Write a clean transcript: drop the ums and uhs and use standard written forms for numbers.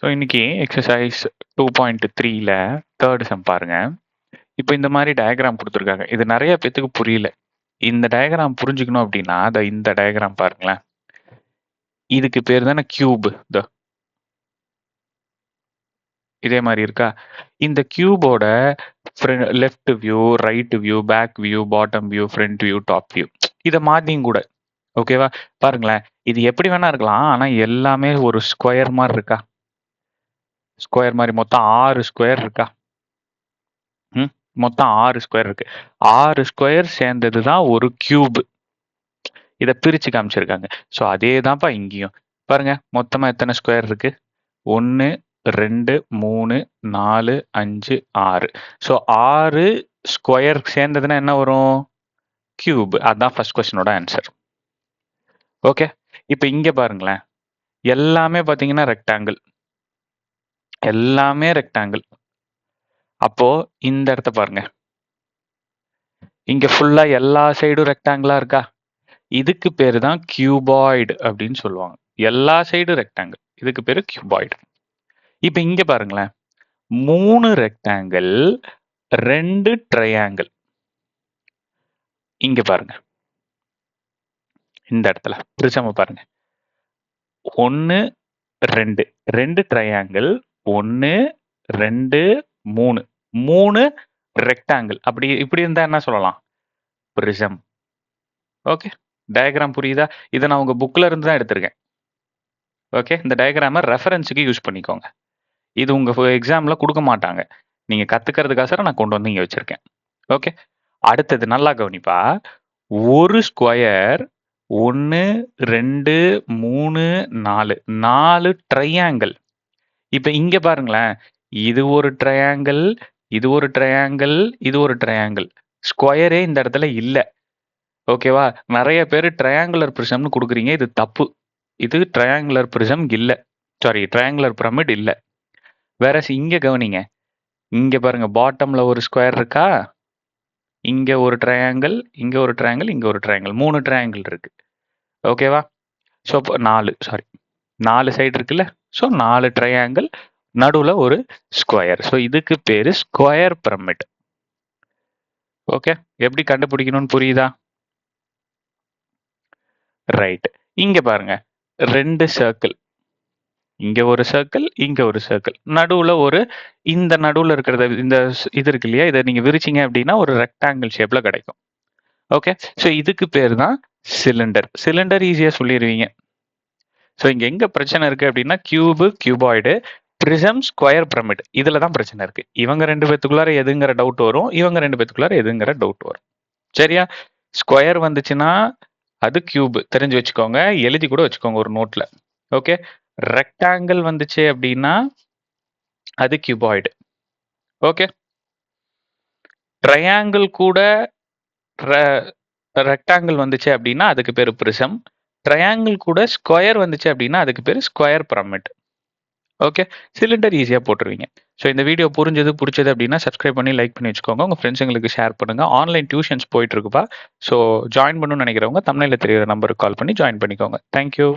So இன்னைக்கு exercise 2.3ல third sum பாருங்க. இப்போ இந்த மாதிரி டயக்ராம் கொடுத்துருக்காங்க. இது நிறைய பேத்துக்கு புரியல. இந்த டயக்ராம் புரிஞ்சுக்கணும் அப்படின்னா இந்த டயக்ராம் பாருங்களேன். இதுக்கு பேர் தானே கியூப். இதே மாதிரி இருக்கா? இந்த கியூபோட left view, right view, back view, bottom view, front view, top view, இதை மாத்தியும் கூட. ஓகேவா? பாருங்களேன், இது எப்படி வேணா இருக்கலாம். ஆனா எல்லாமே ஒரு ஸ்கொயர் மாதிரி இருக்கா? ஸ்கொயர் மாதிரி மொத்தம் 6 ஸ்கொயர் இருக்கா? மொத்தம் 6 ஸ்கொயர் இருக்கு. 6 ஸ்கொயர் சேர்ந்தது தான் ஒரு கியூப். இதை பிரிச்சு காமிச்சிருக்காங்க. ஸோ அதே தான்ப்பா இங்கேயும். பாருங்க, மொத்தமா எத்தனை ஸ்கொயர் இருக்கு? 1 2 3 4 5 6. ஸோ 6 ஸ்கொயர் சேர்ந்ததுன்னா என்ன வரும்? கியூப். அதான் ஃபர்ஸ்ட் கொஸ்டினோட ஆன்சர். ஓகே, இப்போ இங்க பாருங்களேன், எல்லாமே பாத்தீங்கன்னா ரெக்டாங்கிள். எல்லாமே ரெக்டாங்கிள். அப்போ இந்த இடத்த பாருங்க, இங்க ஃபுல்லா எல்லா சைடும் ரெக்டாங்கிளா இருக்கா? இதுக்கு பேரு தான் கியூபாய்டு அப்படின்னு சொல்லுவாங்க. எல்லா சைடும் ரெக்டாங்கிள், இதுக்கு பேரு கியூபாய்டு. இப்ப இங்க பாருங்களேன், 3 ரெக்டாங்கிள், 2 ட்ரையாங்கிள். இங்க பாருங்க, இந்த இடத்துல பிரிச்சம பாருங்க, 1 2 2 ட்ரையாங்கிள், 1 2 3 3 ரெக்டாங்கிள். அப்படி இப்படி இருந்தா என்ன சொல்லலாம்? பிரிசம். ஓகே, டயக்ராம் புரியுதா? இதை நான் உங்க புக்ல இருந்து தான் எடுத்திருக்கேன். ஓகே, இந்த டயக்ராமை ரெஃபரன்ஸுக்கு யூஸ் பண்ணிக்கோங்க. இது உங்க எக்ஸாம்ல கொடுக்க மாட்டாங்க. நீங்க கத்துக்கிறதுக்காக நான் கொண்டு வந்து இங்க வச்சிருக்கேன். ஓகே, அடுத்தது நல்லா கவனிப்பா. ஒரு ஸ்கொயர் 1 2 3 4 4 ட்ரையாங்கிள். இப்ப இங்க பாருங்களேன், இது ஒரு ட்ரையாங்கிள், இது ஒரு ட்ரையாங்கிள், இது ஒரு ட்ரையாங்கிள். ஸ்கொயரே இந்த இடத்துல இல்ல. ஓகேவா? நிறைய பேர் ட்ரையாங்குலர் பிரிசம்னு கொடுக்குறீங்க. இது தப்பு. இது ட்ரையாங்குலர் பிரிசம் இல்ல. சாரி, ட்ரையாங்குலர் பிரமிட் இல்ல. வேற இங்க கவனிங்க, இங்க பாருங்க, பாட்டம்ல ஒரு ஸ்கொயர் இருக்கா? இங்க ஒரு ட்ரையாங்கிள், இங்க ஒரு ட்ரையாங்கிள், இங்க ஒரு ட்ரையாங்கிள். 3 ட்ரையாங்கிள் இருக்கு. ஓகேவா? ஸோ 4 சைடு இருக்குல்ல? ஸோ 4 ட்ரையாங்கிள், நடுவுல ஒரு ஸ்கொயர். ஸோ இதுக்கு பேரு ஸ்கொயர் பிரமிட். ஓகே, எப்படி கண்டுபிடிக்கணும்னு புரியுதா? ரைட். இங்க பாருங்க, 2 சர்க்கிள். இங்க ஒரு சர்க்கிள், இங்க ஒரு சர்க்கிள். நடுவுல ஒரு, இந்த நடுவுல இருக்கிறத, இந்த இது இருக்கு இல்லையா, இதை நீங்க விரிச்சிங்க அப்படின்னா ஒரு ரெக்டாங்கிள் ஷேப்ல கிடைக்கும். ஓகே, ஸோ இதுக்கு பேர் தான் சிலிண்டர். சிலிண்டர் ஈஸியா சொல்லிடுவீங்க. ஸோ இங்க எங்க பிரச்சனை இருக்கு அப்படின்னா, cube, cuboid, prism, square pyramid, இதுல தான் பிரச்சனை இருக்கு. இவங்க 2 பேத்துக்குள்ளார எதுங்கிற டவுட் வரும், இவங்க 2 பேத்துக்குள்ளார எதுங்கிற டவுட் வரும். சரியா? ஸ்கொயர் வந்துச்சுன்னா அது கியூப், தெரிஞ்சு வச்சுக்கோங்க. எழுதி கூட வச்சுக்கோங்க ஒரு நோட்ல. ஓகே, ரெக்டாங்கிள் வந்துச்சு அப்படின்னா அது கியூபாய்டு. ஓகே, ட்ரையாங்கிள் கூட ரெக்டாங்கிள் வந்துச்சு அப்படின்னா அதுக்கு பேரு பிரிசம். ட்ரையாங்கிள் கூட ஸ்கொயர் வந்துச்சு அப்படின்னா அதுக்கு பேரு ஸ்கொயர் பிரமிட். ஓகே, சிலிண்டர் ஈஸியா போட்டுருவீங்க. ஸோ இந்த வீடியோ பிடிச்சது அப்படின்னா சப்ஸ்கிரைப் பண்ணி லைக் பண்ணி வச்சுக்கோங்க. உங்க ஃப்ரெண்ட்ஸுங்களுக்கு ஷேர் பண்ணுங்க. ஆன்லைன் டியூஷன்ஸ் போயிட்டு இருக்குப்பா. ஸோ ஜாயின் பண்ணணும்னு நினைக்கிறவங்க தமிழ்ல தெரியுற நம்பருக்கு கால் பண்ணி ஜாயின் பண்ணிக்கோங்க. தேங்க்யூ.